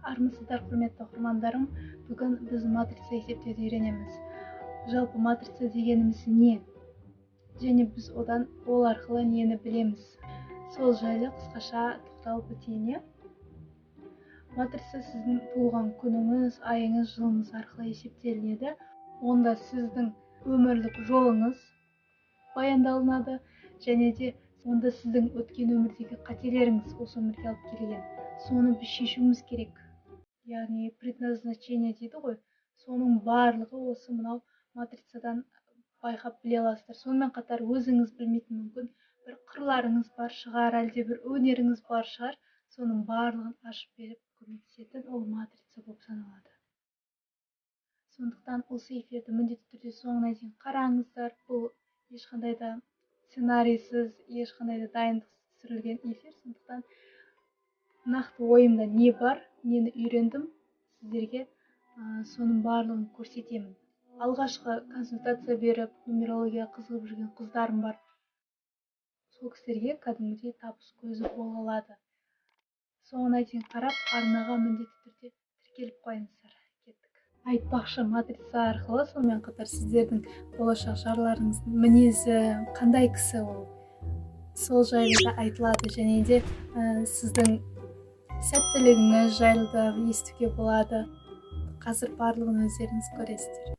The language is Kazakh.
Армысыздар, құрметті оқырмандарым. Бүгін біз матрица есептеуді үйренеміз. Жалпы матрица дегеніміз не? Және біз ол арқылы нені білеміз? Сол жайлы қысқаша тоқталып өтейін. Матрица сіздің туылған күніңіз, айыңыз, жылыңыз арқылы есептелінеді. Онда сіздің өмірлік жолыңыз баяндалынады, және де онда сіздің өткен өмірдегі қателеріңіз осы өмірге алып келген. Соны біз шешуіміз керек. Яғни предназначение дейді ғой. Соның барлығы осы мынау матрицадан байқап біле аласыздар. Сонымен қатар өзіңіз білмейтін мүмкін бір қырларыңыз бар шығар, әлде бір өнеріңіз бар шығар. Соның барлығын ашып беріп көмектесетін ол матрица болып саналады. Сондықтан осы эфирді міндетті түрде соңына дейін қараңыздар. Бұл ешқандай да сценарийсіз, ешқандай да дайындықсыз түсірілген эфир. Сондықтан нақты ойымда не бар, нені үйрендім, сіздерге соның барлығын көрсетемін. Алғашқы консультация беріп, нумерология қызығып жүрген қыздарым бар. Сол кісілерге кәдімгідей табыс көзі бола алады. Соңына дейін қарап, арнаға міндетті түрде тіркеліп қойыңыздар. Кеттік. Айтпақшы, матрица арқылы сонымен қатар сіздердің болашақ жарларыңыздың мінезі қандай кісі ол? Сол жайлы да айтылады, және де сіздің сәттілігіңіз жайлы да естуге болады. Қазір барлығын өздеріңіз көресіздер.